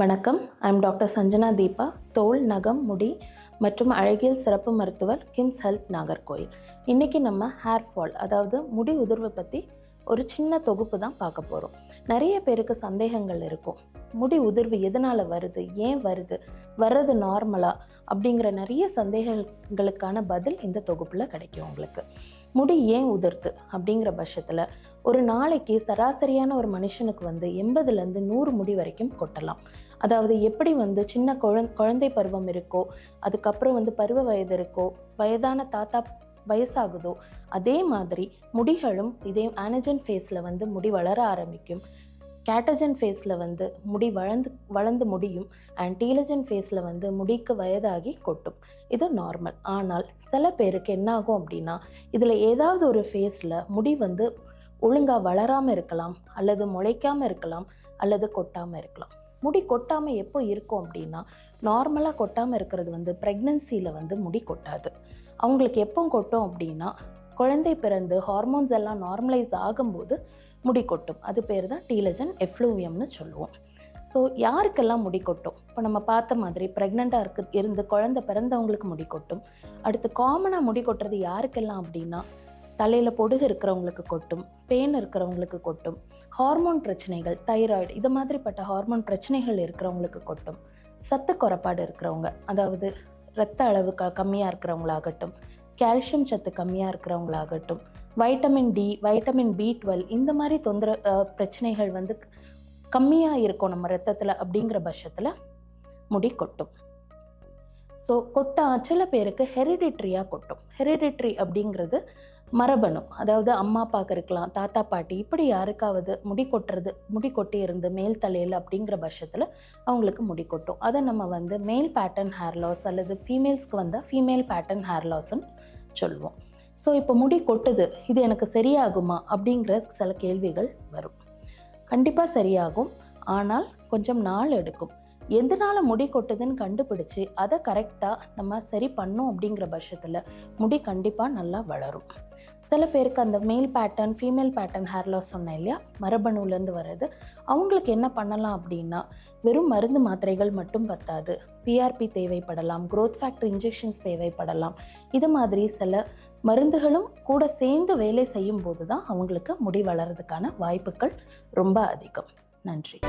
வணக்கம். I'm doctor Sanjana Deepa, தோல், நகம், முடி மற்றும் அழகியல் சிறப்பு மருத்துவர், கிம்ஸ் ஹெல்த், நாகர்கோயில். இன்றைக்கி நம்ம ஹேர் ஃபால், அதாவது முடி உதிர்வு பற்றி ஒரு சின்ன தொகுப்பு தான் பார்க்க போகிறோம். நிறைய பேருக்கு சந்தேகங்கள் இருக்கும். முடி உதிர்வு எதனால் வருது, ஏன் வருது, வர்றது நார்மலா அப்படிங்கிற நிறைய சந்தேகங்களுக்கான பதில் இந்த தொகுப்பில் கிடைக்கும் உங்களுக்கு. முடி ஏன் உதிர்த்து அப்படிங்கிற பட்சத்தில் ஒரு நாளைக்கு சராசரியான ஒரு மனுஷனுக்கு 80லேருந்து 100 முடி வரைக்கும் கொட்டலாம். அதாவது எப்படி சின்ன குழந்தை பருவம் இருக்கோ, அதுக்கப்புறம் பருவ வயது இருக்கோ, வயதான தாத்தா வயசாகுதோ, அதே மாதிரி முடிகளும் இதே ஆனஜன் ஃபேஸில் முடி வளர ஆரம்பிக்கும். கேட்டஜன் ஃபேஸில் முடி வளர்ந்து முடியும். அண்ட் டீலஜன் ஃபேஸில் முடிக்கு வயதாகி கொட்டும். இது நார்மல். ஆனால் சில பேருக்கு என்ன ஆகும் அப்படின்னா, இதில் ஏதாவது ஒரு ஃபேஸில் முடி ஒழுங்காக வளராமல் இருக்கலாம், அல்லது முளைக்காமல் இருக்கலாம், அல்லது கொட்டாமல் இருக்கலாம். முடி கொட்டாமல் எப்போ இருக்கும் அப்படின்னா, நார்மலாக கொட்டாமல் இருக்கிறது ப்ரெக்னன்சியில் முடி கொட்டாது. அவங்களுக்கு எப்போ கொட்டும் அப்படின்னா, குழந்தை பிறந்து ஹார்மோன்ஸ் எல்லாம் நார்மலைஸ் ஆகும்போது முடி கொட்டும். அது பேர் தான் டீலஜன் எஃப்ளூவியம்னு சொல்லுவோம். ஸோ யாருக்கெல்லாம் முடி கொட்டும்? இப்போ நம்ம பார்த்த மாதிரி ப்ரெக்னெண்ட்டாக இருந்து குழந்தை பிறந்தவங்களுக்கு முடி கொட்டும். அடுத்து காமனாக முடி கொட்டுறது யாருக்கெல்லாம் அப்படின்னா, தலையில் பொடுகு இருக்கிறவங்களுக்கு கொட்டும், பெயின் இருக்கிறவங்களுக்கு கொட்டும், ஹார்மோன் பிரச்சனைகள், தைராய்டு இது மாதிரிப்பட்ட ஹார்மோன் பிரச்சனைகள் இருக்கிறவங்களுக்கு கொட்டும், சத்து குறைபாடு இருக்கிறவங்க, அதாவது இரத்த அளவு கம்மியாக இருக்கிறவங்களாகட்டும், கால்சியம் சத்து கம்மியாக இருக்கிறவங்களாகட்டும், வைட்டமின் டி, வைட்டமின் பி12 இந்த மாதிரி பிரச்சனைகள் கம்மியாக இருக்கும் நம்ம ரத்தத்தில் அப்படிங்கிற பட்சத்தில் முடி கொட்டும். ஸோ சில பேருக்கு ஹெரிடிட்ரியாக கொட்டும். ஹெரிடிட்ரி அப்படிங்கிறது மரபணு. அதாவது அம்மா அப்பாவுக்கு இருக்கலாம், தாத்தா பாட்டி, இப்படி யாருக்காவது முடி கொட்டி இருந்து மேல் தலையில் அப்படிங்கிற பட்சத்தில் அவங்களுக்கு முடி கொட்டும். அதை நம்ம மேல் பேட்டர்ன் ஹேர் லாஸ் அல்லது ஃபீமேல்ஸ்க்கு வந்தால் ஃபீமேல் பேட்டர்ன் ஹேர் லாஸ்ன்னு சொல்லுவோம். ஸோ இப்போ முடி கொட்டுது, இது எனக்கு சரியாகுமா அப்படிங்கிற சில கேள்விகள் வரும். கண்டிப்பாக சரியாகும், ஆனால் கொஞ்சம் நாள் எடுக்கும். எதனால முடி கொட்டுதுன்னு கண்டுபிடிச்சு அதை கரெக்டாக நம்ம சரி பண்ணோம் அப்படிங்கிற பட்சத்தில் முடி கண்டிப்பாக நல்லா வளரும். சில பேருக்கு அந்த male pattern, female pattern hair loss சொன்னேன் இல்லையா, மரபணுலேருந்து வர்றது, அவங்களுக்கு என்ன பண்ணலாம் அப்படின்னா, வெறும் மருந்து மாத்திரைகள் மட்டும் பத்தாது. பிஆர்பி தேவைப்படலாம், க்ரோத் ஃபேக்டர் இன்ஜெக்ஷன்ஸ் தேவைப்படலாம். இது மாதிரி சில மருந்துகளும் கூட சேர்ந்து வேலை செய்யும் போது தான் அவங்களுக்கு முடி வளர்கிறதுக்கான வாய்ப்புகள் ரொம்ப அதிகம். நன்றி.